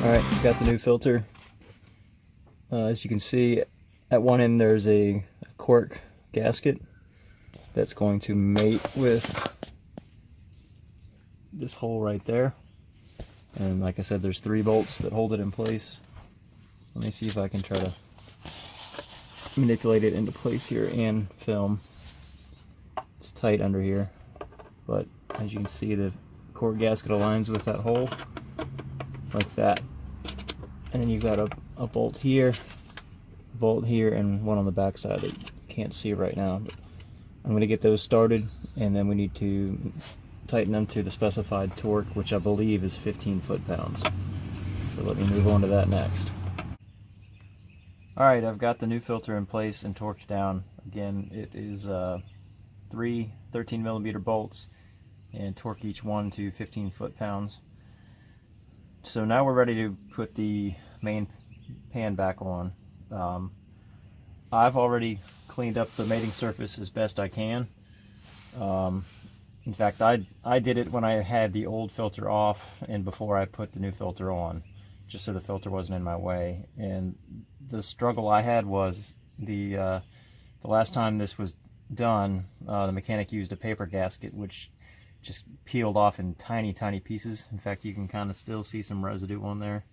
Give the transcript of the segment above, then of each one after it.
Alright, got the new filter. As you can see, at one end there's a cork gasket that's going to mate with this hole right there. And like I said, there's 3 bolts that hold it in place. Let me see if I can try to manipulate it into place here and film. It's tight under here, but as you can see, the cork gasket aligns with that hole like that. And then you've got a bolt here, and one on the back side that you can't see right now. But I'm going to get those started, and then we need to tighten them to the specified torque, which I believe is 15 foot-pounds. So let me move on to that next. Alright, I've got the new filter in place and torqued down. Again, it is 3 13mm bolts, and torque each one to 15 foot-pounds. So now we're ready to put the main pan back on. I've already cleaned up the mating surface as best I can. In fact, I did it when I had the old filter off and before I put the new filter on, just so the filter wasn't in my way. And the struggle I had was the last time this was done, the mechanic used a paper gasket, which just peeled off in tiny pieces. In fact, you can kind of still see some residue on there.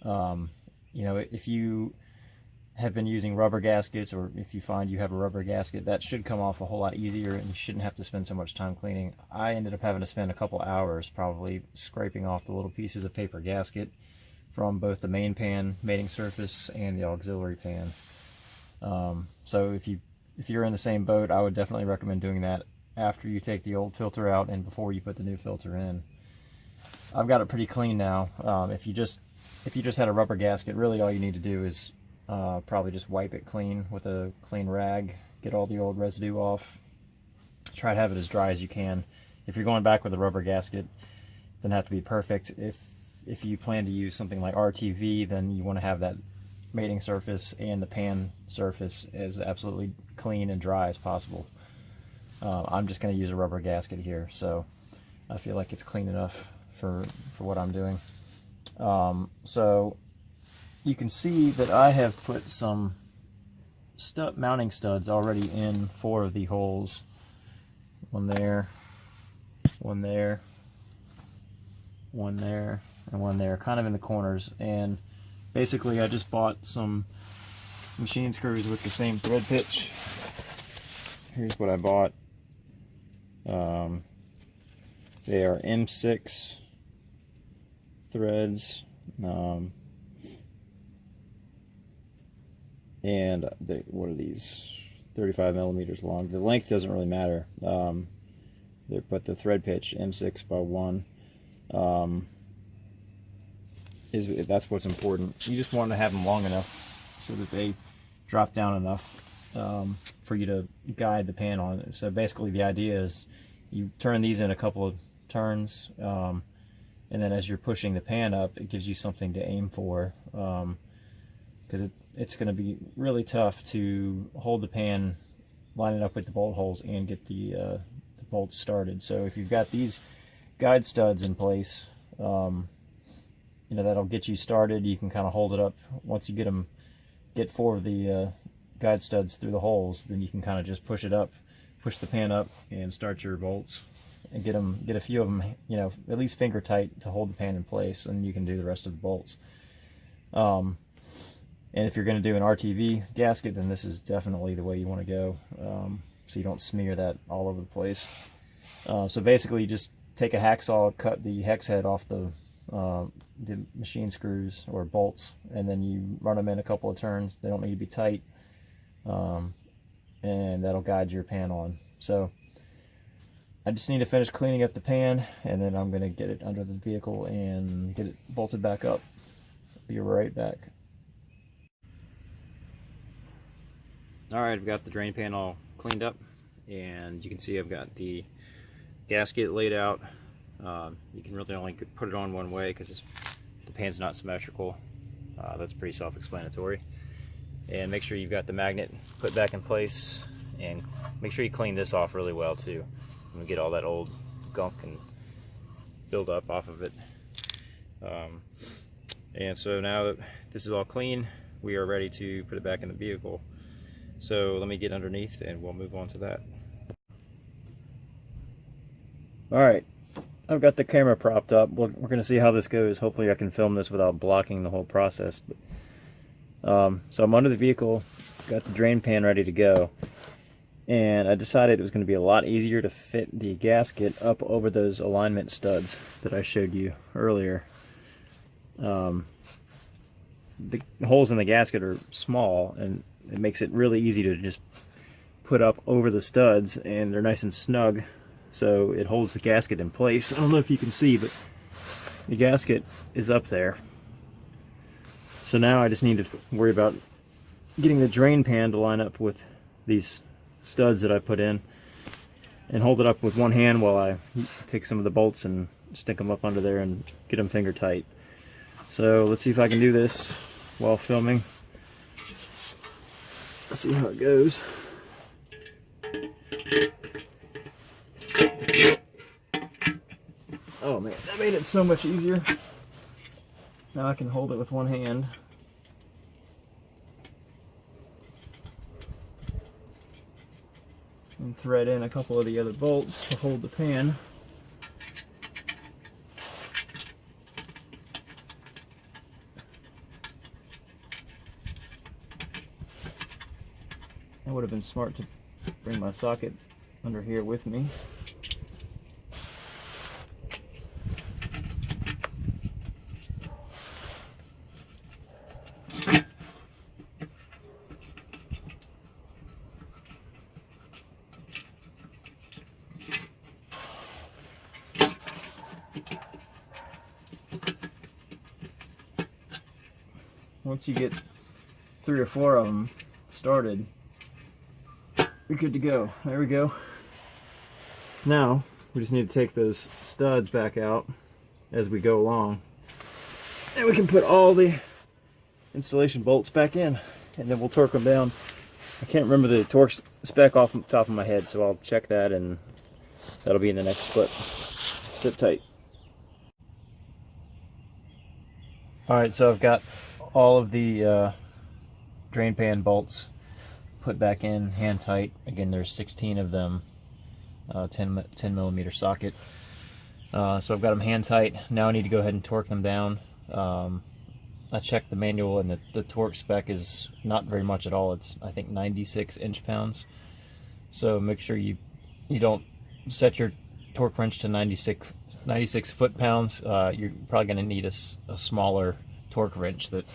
You know, if you have been using rubber gaskets, or if you find you have a rubber gasket, that should come off a whole lot easier and you shouldn't have to spend so much time cleaning. I ended up having to spend a couple hours probably scraping off the little pieces of paper gasket from both the main pan mating surface and the auxiliary pan. So if you're in the same boat, I would definitely recommend doing that after you take the old filter out and before you put the new filter in. I've got it pretty clean now. If you just had a rubber gasket, really all you need to do is probably just wipe it clean with a clean rag, get all the old residue off. Try to have it as dry as you can. If you're going back with a rubber gasket, it doesn't have to be perfect. If you plan to use something like RTV, then you want to have that mating surface and the pan surface as absolutely clean and dry as possible. I'm just going to use a rubber gasket here, so I feel like it's clean enough for what I'm doing. So you can see that I have put some mounting studs already in 4 of the holes. One there, one there, one there, and one there, kind of in the corners. And basically I just bought some machine screws with the same thread pitch. Here's what I bought. They are M6 threads, and what are these? 35 millimeters long. The length doesn't really matter, but the thread pitch, M6 by 1, that's what's important. You just want to have them long enough so that they drop down enough for you to guide the pan on. So basically the idea is you turn these in a couple of turns, and then as you're pushing the pan up, it gives you something to aim for, because it's going to be really tough to hold the pan, line it up with the bolt holes, and get the bolts started. So if you've got these guide studs in place, you know, that'll get you started. You can kind of hold it up. Once you get 4 of the guide studs through the holes, then you can kind of just push the pan up and start your bolts, and get a few of them, you know, at least finger tight to hold the pan in place, and you can do the rest of the bolts. And if you're going to do an RTV gasket, then this is definitely the way you want to go, so you don't smear that all over the place. So basically you just take a hacksaw, cut the hex head off the machine screws or bolts, and then you run them in a couple of turns. They don't need to be tight, and that'll guide your pan on. So I just need to finish cleaning up the pan, and then I'm going to get it under the vehicle and get it bolted back up. Be right back. Alright, I've got the drain pan all cleaned up, and you can see I've got the gasket laid out. You can really only put it on one way because the pan's not symmetrical. That's pretty self-explanatory. And make sure you've got the magnet put back in place, and make sure you clean this off really well too, and get all that old gunk and build up off of it. And so now that this is all clean, we are ready to put it back in the vehicle. So let me get underneath and we'll move on to that. Alright, I've got the camera propped up. We're going to see how this goes. Hopefully I can film this without blocking the whole process. So I'm under the vehicle, got the drain pan ready to go, and I decided it was going to be a lot easier to fit the gasket up over those alignment studs that I showed you earlier. The holes in the gasket are small, and it makes it really easy to just put up over the studs, and they're nice and snug, so it holds the gasket in place. I don't know if you can see, but the gasket is up there. So now I just need to worry about getting the drain pan to line up with these studs that I put in, and hold it up with one hand while I take some of the bolts and stick them up under there and get them finger tight. So let's see if I can do this while filming. Let's see how it goes. Oh man, that made it so much easier. Now I can hold it with one hand. And thread in a couple of the other bolts to hold the pan. It would have been smart to bring my socket under here with me. Once you get 3 or 4 of them started, you're good to go. There we go. Now we just need to take those studs back out as we go along, and we can put all the installation bolts back in, and then we'll torque them down. I can't remember the torque spec off the top of my head, so I'll check that, and that'll be in the next clip. Sit tight. Alright, so I've got all of the drain pan bolts put back in hand tight. Again, there's 16 of them, 10 millimeter socket. So I've got them hand tight. Now I need to go ahead and torque them down. I checked the manual, and the torque spec is not very much at all. It's, I think, 96 inch-pounds. So make sure you don't set your torque wrench to 96 foot-pounds. You're probably going to need a smaller torque wrench that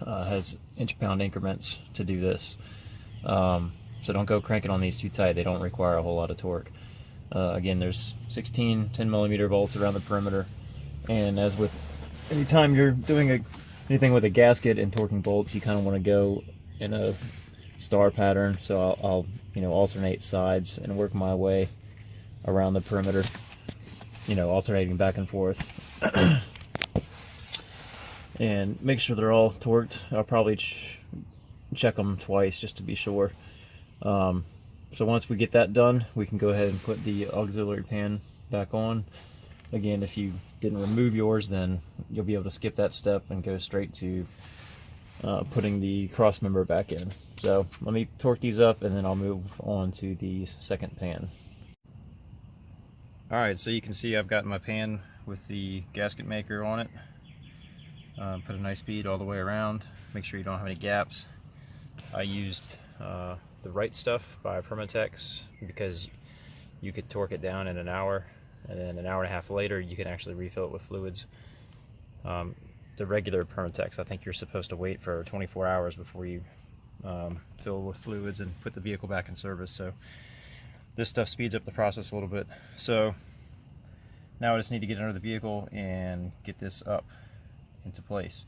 has inch-pound increments to do this. So don't go cranking on these too tight. They don't require a whole lot of torque. Again, there's 16 10 millimeter bolts around the perimeter, and as with anytime you're doing anything with a gasket and torquing bolts, you kind of want to go in a star pattern. So I'll alternate sides and work my way around the perimeter, alternating back and forth. And make sure they're all torqued. I'll probably check them twice just to be sure. So once we get that done, we can go ahead and put the auxiliary pan back on. Again, if you didn't remove yours, then you'll be able to skip that step and go straight to putting the cross member back in. So let me torque these up, and then I'll move on to the second pan. Alright, so you can see I've got my pan with the gasket maker on it. Put a nice bead all the way around. Make sure you don't have any gaps. I used the Right Stuff by Permatex because you could torque it down in an hour, and then an hour and a half later you can actually refill it with fluids. The regular Permatex, I think you're supposed to wait for 24 hours before you fill with fluids and put the vehicle back in service. So this stuff speeds up the process a little bit. So now I just need to get under the vehicle and get this up into place.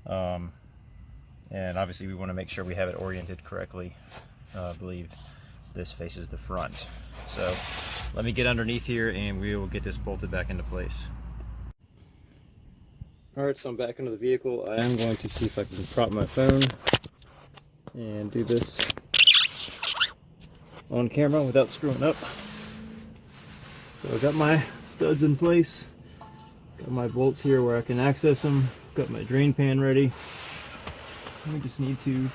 And obviously we want to make sure we have it oriented correctly. I believe this faces the front. So let me get underneath here and we will get this bolted back into place. Alright, so I'm back into the vehicle. I am going to see if I can prop my phone and do this on camera without screwing up. So I got my studs in place. Got my bolts here where I can access them. Got my drain pan ready. We just need to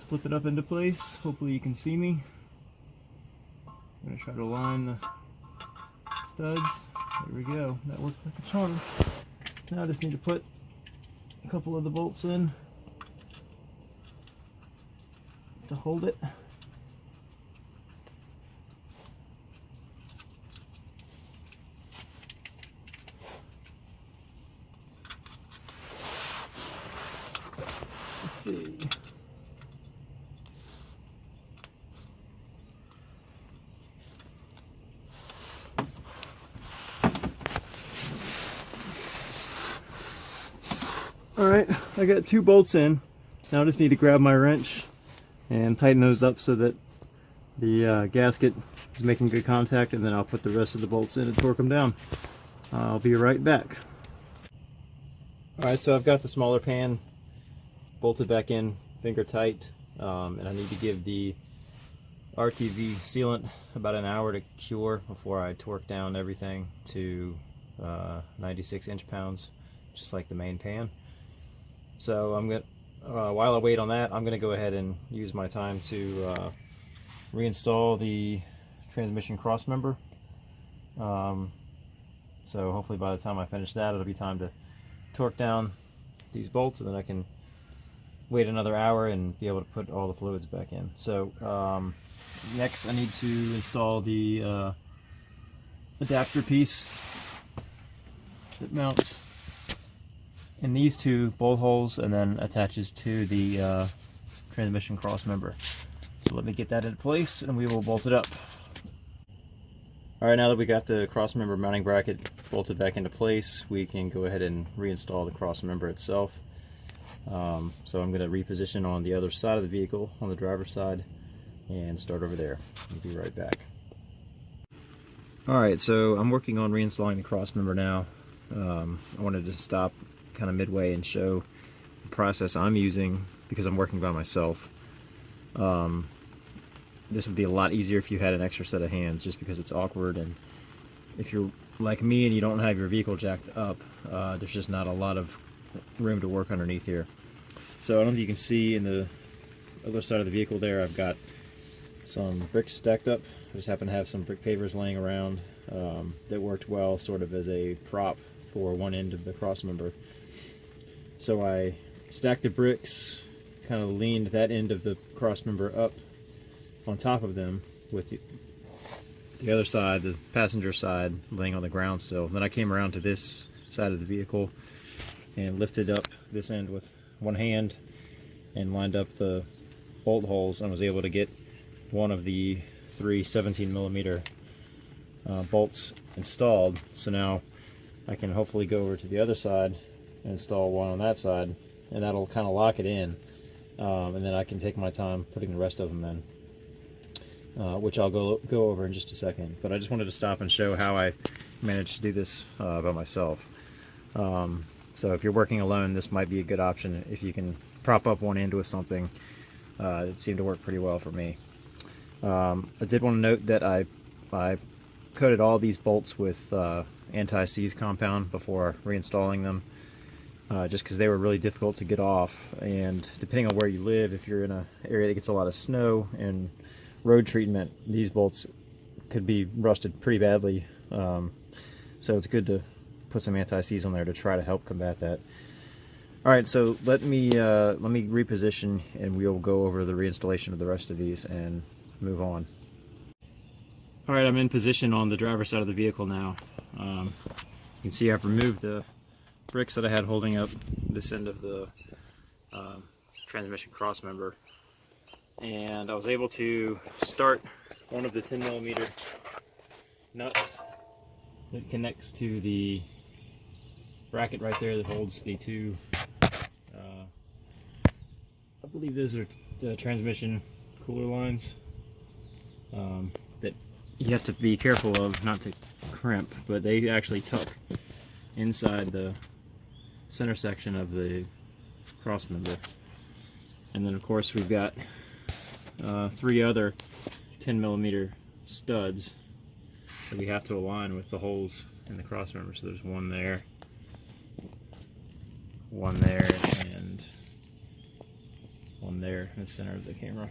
slip it up into place. Hopefully you can see me. I'm going to try to line the studs. There we go. That worked like a charm. Now I just need to put a couple of the bolts in to hold it. Let's see. Alright, I got 2 bolts in. Now I just need to grab my wrench and tighten those up so that the gasket is making good contact, and then I'll put the rest of the bolts in and torque them down. I'll be right back. Alright, so I've got the smaller pan bolted back in, finger tight, and I need to give the RTV sealant about an hour to cure before I torque down everything to 96 inch-pounds, just like the main pan. So I'm going while I wait on that, I'm going to go ahead and use my time to reinstall the transmission crossmember. So hopefully by the time I finish that, it'll be time to torque down these bolts, and then I can wait another hour and be able to put all the fluids back in. So next I need to install the adapter piece that mounts in these 2 bolt holes and then attaches to the transmission crossmember. So let me get that in place and we will bolt it up. Alright, now that we got the crossmember mounting bracket bolted back into place, we can go ahead and reinstall the crossmember itself. So I'm going to reposition on the other side of the vehicle, on the driver's side, and start over there. I'll be right back. Alright, so I'm working on reinstalling the crossmember now. I wanted to stop kind of midway and show the process I'm using because I'm working by myself. This would be a lot easier if you had an extra set of hands, just because it's awkward, and if you're like me and you don't have your vehicle jacked up, there's just not a lot of room to work underneath here. So I don't know if you can see in the other side of the vehicle there, I've got some bricks stacked up. I just happen to have some brick pavers laying around that worked well sort of as a prop for one end of the crossmember. So I stacked the bricks, kind of leaned that end of the crossmember up on top of them with the other side, the passenger side, laying on the ground still. Then I came around to this side of the vehicle and lifted up this end with one hand and lined up the bolt holes, and was able to get one of the 3 17mm bolts installed. So now I can hopefully go over to the other side and install one on that side, and that'll kind of lock it in, and then I can take my time putting the rest of them in, which I'll go over in just a second. But I just wanted to stop and show how I managed to do this by myself. So if you're working alone, this might be a good option if you can prop up one end with something. It seemed to work pretty well for me. I did want to note that I coated all these bolts with anti-seize compound before reinstalling them, just because they were really difficult to get off, and depending on where you live, if you're in an area that gets a lot of snow and road treatment, these bolts could be rusted pretty badly. So it's good to put some anti-seize on there to try to help combat that. Alright, so let me reposition, and we'll go over the reinstallation of the rest of these and move on. Alright, I'm in position on the driver's side of the vehicle now. You can see I've removed the bricks that I had holding up this end of the transmission crossmember, and I was able to start one of the 10mm nuts that connects to the bracket right there that holds the 2 I believe those are the transmission cooler lines that you have to be careful of not to crimp, but they actually tuck inside the center section of the crossmember. And then of course we've got 3 other 10mm studs that we have to align with the holes in the cross member. So there's one there, and one there in the center of the camera.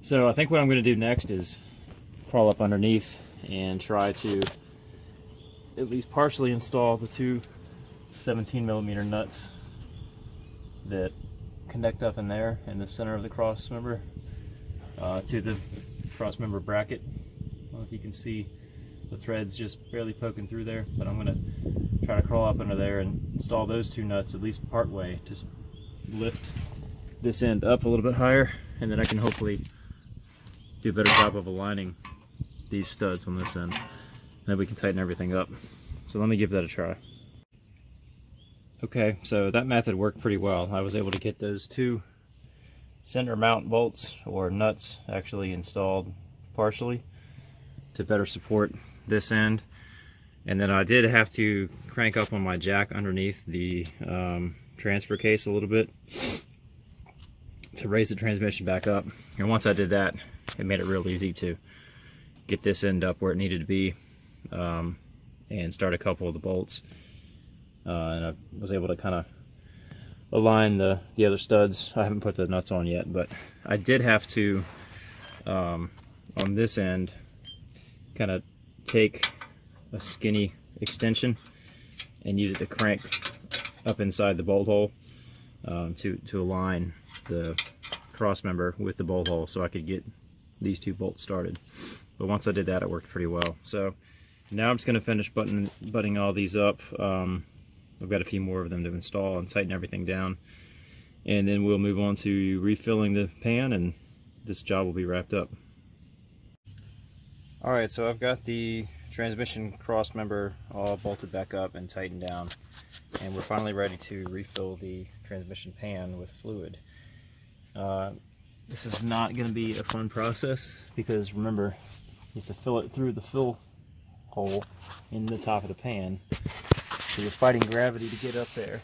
So I think what I'm going to do next is crawl up underneath and try to at least partially install the two 17mm nuts that connect up in there in the center of the cross member to the cross member bracket. I don't know if you can see the threads just barely poking through there, but I'm going to try to crawl up under there and install those two nuts at least part way to lift this end up a little bit higher, and then I can hopefully do a better job of aligning these studs on this end, and then we can tighten everything up. So let me give that a try. Okay, so that method worked pretty well. I was able to get those two center mount bolts, or nuts, actually installed partially to better support this end. And then I did have to crank up on my jack underneath the transfer case a little bit to raise the transmission back up. And once I did that, it made it real easy to get this end up where it needed to be, and start a couple of the bolts. And I was able to kind of align the other studs. I haven't put the nuts on yet, but I did have to, on this end, kind of take a skinny extension and use it to crank up inside the bolt hole to align the cross member with the bolt hole so I could get these two bolts started. But once I did that, it worked pretty well. So now I'm just going to finish buttoning all these up. I've got a few more of them to install and tighten everything down, and then we'll move on to refilling the pan, and this job will be wrapped up. Alright, so I've got the transmission cross member all bolted back up and tightened down, and we're finally ready to refill the transmission pan with fluid. This is not going to be a fun process because, remember, you have to fill it through the fill hole in the top of the pan. So you're fighting gravity to get up there.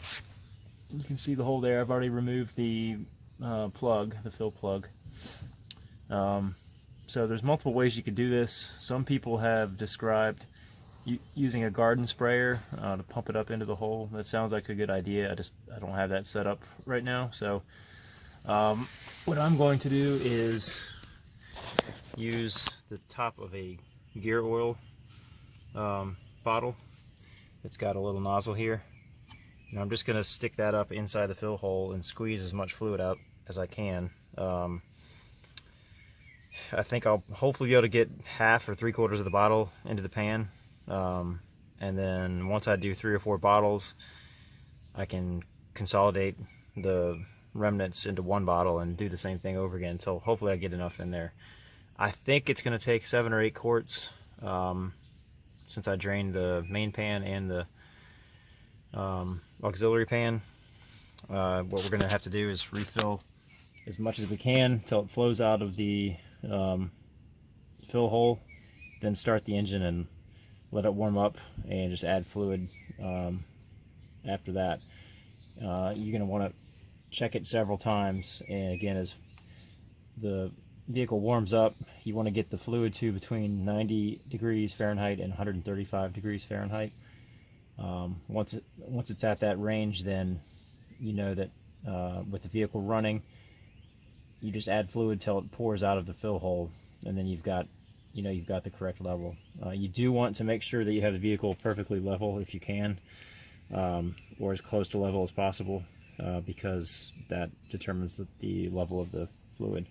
You can see the hole there. I've already removed the plug, the fill plug. So there's multiple ways you could do this. Some people have described using a garden sprayer to pump it up into the hole. That sounds like a good idea. I don't have that set up right now. So what I'm going to do is use the top of a gear oil bottle. It's got a little nozzle here, and I'm just going to stick that up inside the fill hole and squeeze as much fluid out as I can. I think I'll hopefully be able to get half or 3/4 of the bottle into the pan, and then once I do 3 or 4 bottles, I can consolidate the remnants into one bottle and do the same thing over again until hopefully I get enough in there. I think it's going to take 7 or 8 quarts. Since I drained the main pan and the auxiliary pan. What we're going to have to do is refill as much as we can until it flows out of the fill hole, then start the engine and let it warm up and just add fluid after that. You're going to want to check it several times, and again, as the vehicle warms up, you want to get the fluid to between 90 degrees Fahrenheit and 135 degrees Fahrenheit. Once it's at that range, then you know that with the vehicle running, you just add fluid till it pours out of the fill hole, and then you've got the correct level. You do want to make sure that you have the vehicle perfectly level if you can, or as close to level as possible, because that determines the level of the fluid.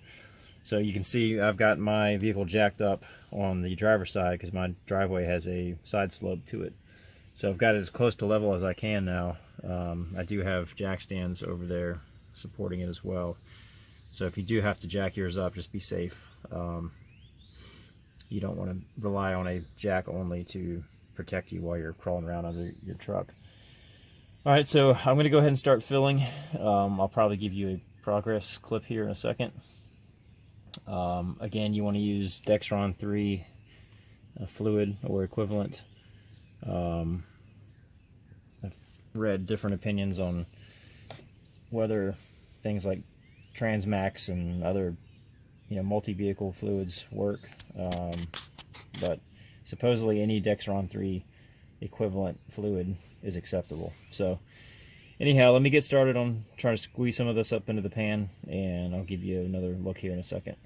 So you can see I've got my vehicle jacked up on the driver's side because my driveway has a side slope to it. So I've got it as close to level as I can now. I do have jack stands over there supporting it as well. So if you do have to jack yours up, just be safe. You don't want to rely on a jack only to protect you while you're crawling around under your truck. Alright, so I'm going to go ahead and start filling. I'll probably give you a progress clip here in a second. Again, you want to use Dexron 3 fluid or equivalent. I've read different opinions on whether things like Transmax and other multi-vehicle fluids work. but supposedly any Dexron 3 equivalent fluid is acceptable. So anyhow, let me get started on trying to squeeze some of this up into the pan, and I'll give you another look here in a second.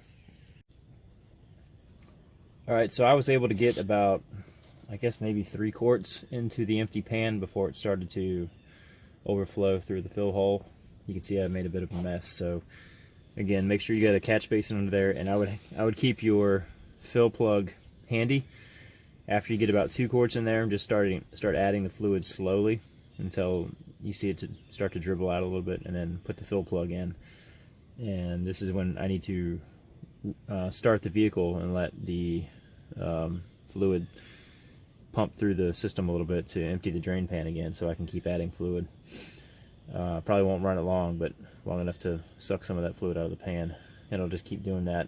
Alright, so I was able to get about, I guess maybe 3 quarts into the empty pan before it started to overflow through the fill hole. You can see I made a bit of a mess. So again, make sure you got a catch basin under there, and I would keep your fill plug handy. After you get about 2 quarts in there, just start adding the fluid slowly until you see it to start to dribble out a little bit, and then put the fill plug in. And this is when I need to start the vehicle and let the fluid pump through the system a little bit to empty the drain pan again, so I can keep adding fluid. Probably won't run it long, but long enough to suck some of that fluid out of the pan. And I'll just keep doing that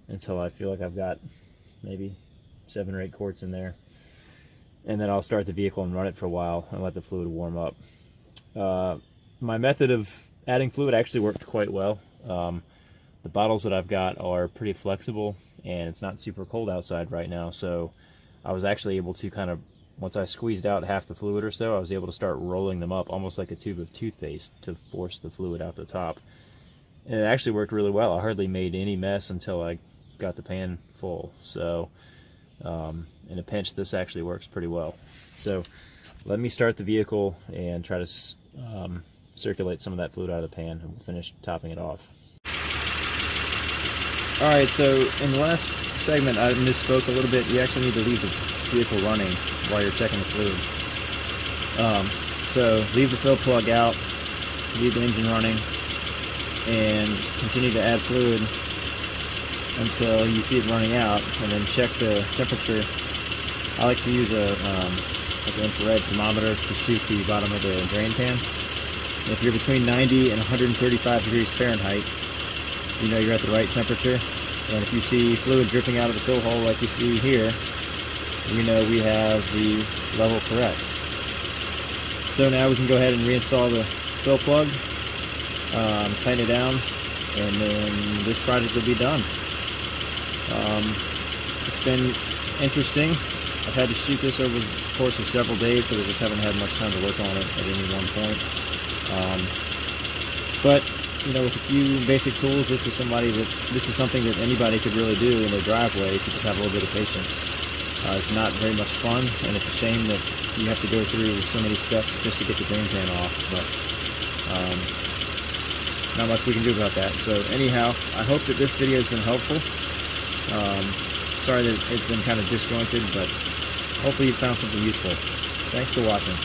until I feel like I've got maybe 7 or 8 quarts in there. And then I'll start the vehicle and run it for a while and let the fluid warm up. My method of adding fluid actually worked quite well. The bottles that I've got are pretty flexible, and it's not super cold outside right now, so I was actually able to kind of, once I squeezed out half the fluid or so, I was able to start rolling them up almost like a tube of toothpaste to force the fluid out the top. And it actually worked really well. I hardly made any mess until I got the pan full. So in a pinch, this actually works pretty well. So let me start the vehicle and try to circulate some of that fluid out of the pan, and we'll finish topping it off. Alright, so in the last segment I misspoke a little bit. You actually need to leave the vehicle running while you're checking the fluid. So leave the fill plug out, leave the engine running, and continue to add fluid until you see it running out, and then check the temperature. I like to use like an infrared thermometer to shoot the bottom of the drain pan. And if you're between 90 and 135 degrees Fahrenheit, you know you're at the right temperature. And if you see fluid dripping out of the fill hole like you see here, you know we have the level correct. So now we can go ahead and reinstall the fill plug, tighten it down, and then this project will be done. It's been interesting. I've had to shoot this over the course of several days because I just haven't had much time to work on it at any one point. But you know, with a few basic tools, this is something that anybody could really do in their driveway if you just have a little bit of patience. It's not very much fun, and it's a shame that you have to go through so many steps just to get the drain pan off, but not much we can do about that. So anyhow, I hope that this video has been helpful. Sorry that it's been kind of disjointed, but hopefully you found something useful. Thanks for watching.